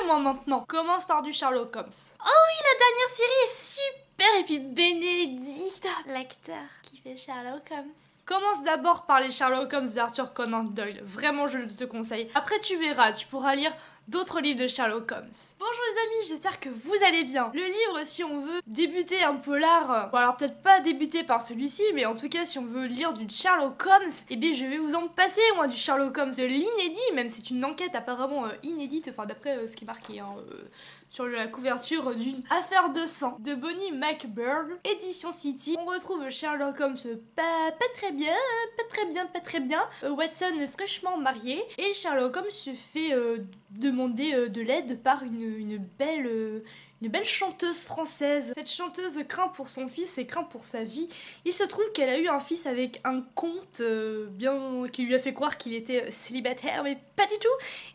moi maintenant. Commence par du Sherlock Holmes. Oh oui, la dernière série est super. Et puis Benedict, l'acteur qui fait Sherlock Holmes. Commence d'abord par les Sherlock Holmes d'Arthur Conan Doyle. Vraiment, je te conseille. Après, tu verras, tu pourras lire d'autres livres de Sherlock Holmes. Bonjour les amis, j'espère que vous allez bien. Le livre, si on veut débuter un polar, bon alors peut-être pas débuter par celui-ci, mais en tout cas si on veut lire du Sherlock Holmes, eh bien je vais vous en passer moi du Sherlock Holmes de l'inédit, même c'est une enquête apparemment inédite, enfin d'après ce qui est marqué sur la couverture d'une affaire de sang de Bonnie McBurg, édition City. On retrouve Sherlock Holmes pas très bien, pas très bien, Watson fraîchement marié, et Sherlock Holmes se fait demander de l'aide par une belle chanteuse française. Cette chanteuse craint pour son fils et craint pour sa vie. Il se trouve qu'elle a eu un fils avec un comte bien qui lui a fait croire qu'il était célibataire, mais pas du tout.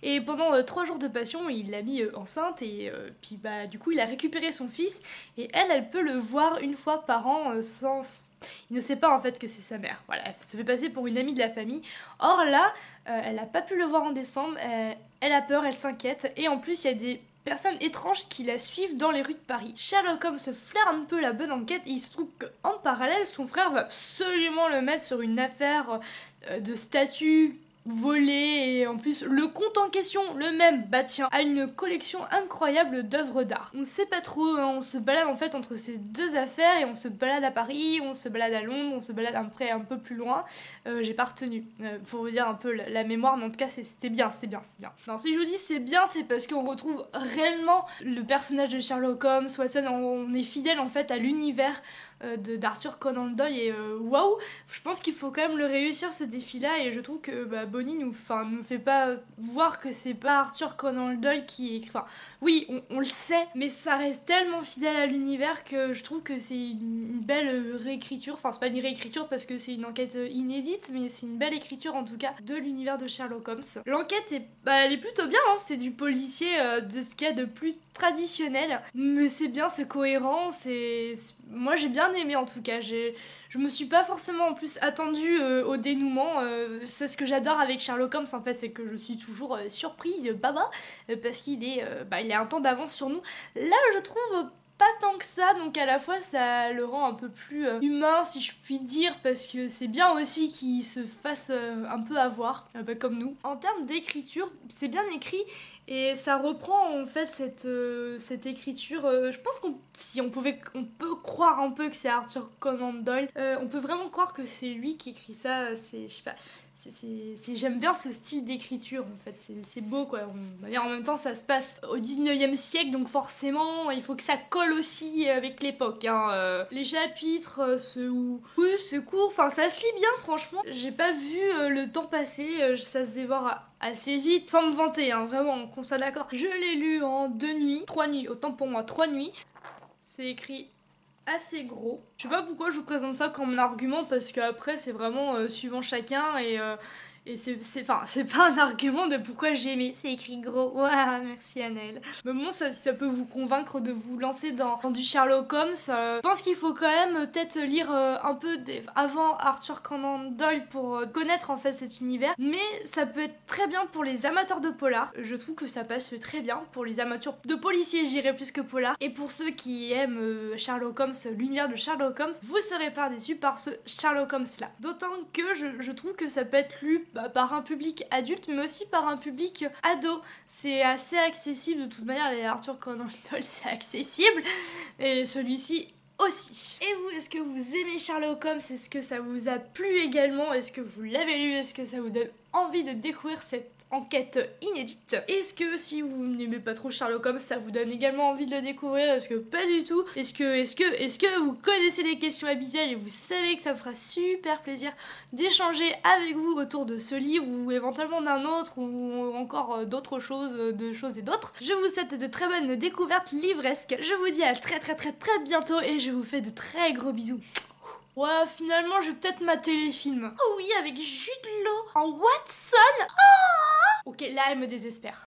Et pendant 3 jours de passion, il l'a mis enceinte et puis bah du coup il a récupéré son fils et elle peut le voir une fois par an sans... Il ne sait pas en fait que c'est sa mère. Voilà, elle se fait passer pour une amie de la famille. Or là, elle n'a pas pu le voir en décembre. Elle a peur, elle s'inquiète et en plus il y a des personnes étranges qui la suivent dans les rues de Paris. Sherlock Holmes se flaire un peu la bonne enquête et il se trouve qu'en parallèle, son frère va absolument le mettre sur une affaire de statut volé et en plus le compte en question, le même, bah tiens, a une collection incroyable d'œuvres d'art. On sait pas trop, hein, on se balade en fait entre ces deux affaires et on se balade à Paris, on se balade à Londres, on se balade après un peu plus loin. J'ai pas retenu, pour vous dire un peu la mémoire, mais en tout cas c'était bien. Non, si je vous dis c'est bien, c'est parce qu'on retrouve réellement le personnage de Sherlock Holmes, Watson, on est fidèle en fait à l'univers d'Arthur Conan Doyle et waouh, je pense qu'il faut quand même le réussir ce défi là et je trouve que Bonnie nous fait pas voir que c'est pas Arthur Conan Doyle qui est... Enfin oui on le sait mais ça reste tellement fidèle à l'univers que je trouve que c'est une belle réécriture, enfin c'est pas une réécriture parce que c'est une enquête inédite mais c'est une belle écriture en tout cas de l'univers de Sherlock Holmes. L'enquête elle est plutôt bien, hein, c'est du policier de ce qu'il y a de plus traditionnel mais c'est bien, c'est cohérent, moi j'ai bien aimé en tout cas, je me suis pas forcément en plus attendue au dénouement, c'est ce que j'adore avec Sherlock Holmes en fait, c'est que je suis toujours surprise, parce il est un temps d'avance sur nous. Là je trouve pas tant que ça, donc à la fois ça le rend un peu plus humain si je puis dire, parce que c'est bien aussi qu'il se fasse un peu avoir, comme nous. En termes d'écriture, c'est bien écrit et ça reprend en fait cette écriture. Je pense on peut croire un peu que c'est Arthur Conan Doyle, on peut vraiment croire que c'est lui qui écrit ça, je sais pas. J'aime bien ce style d'écriture en fait, c'est beau quoi. En même temps ça se passe au 19e siècle donc forcément il faut que ça colle aussi avec l'époque, hein. Les chapitres, oui, c'est court, enfin ça se lit bien franchement. J'ai pas vu le temps passer, ça se dévore assez vite, sans me vanter, hein, vraiment, qu'on soit d'accord. Je l'ai lu en 2 nuits, 3 nuits, autant pour moi, 3 nuits. C'est écrit assez gros. Je sais pas pourquoi je vous présente ça comme un argument parce qu'après c'est vraiment suivant chacun et c'est pas un argument de pourquoi j'ai aimé. C'est écrit gros. Ouah, merci Annelle. Mais bon, si ça peut vous convaincre de vous lancer dans du Sherlock Holmes, je pense qu'il faut quand même peut-être lire un peu avant Arthur Conan Doyle pour connaître en fait cet univers. Mais ça peut être très bien pour les amateurs de polar. Je trouve que ça passe très bien pour les amateurs de policiers, j'irais plus que polar. Et pour ceux qui aiment Sherlock Holmes, l'univers de Sherlock Holmes, vous serez pas déçus par ce Sherlock Holmes là. D'autant que je trouve que ça peut être lu par un public adulte mais aussi par un public ado. C'est assez accessible de toute manière, les Arthur Conan Doyle c'est accessible et celui-ci aussi. Et vous, est-ce que vous aimez Sherlock Holmes? Est-ce que ça vous a plu également? Est-ce que vous l'avez lu? Est-ce que ça vous donne envie de découvrir cette enquête inédite? Est-ce que si vous n'aimez pas trop Sherlock Holmes, ça vous donne également envie de le découvrir? Est-ce que pas du tout? Est-ce que vous connaissez les questions habituelles et vous savez que ça me fera super plaisir d'échanger avec vous autour de ce livre ou éventuellement d'un autre ou encore d'autres choses, de choses et d'autres? Je vous souhaite de très bonnes découvertes livresques. Je vous dis à très bientôt et je vous fais de très gros bisous. Ouais, finalement, je vais peut-être mater les films. Oh oui, avec Jude Law en Watson. Oh ok, là, elle me désespère.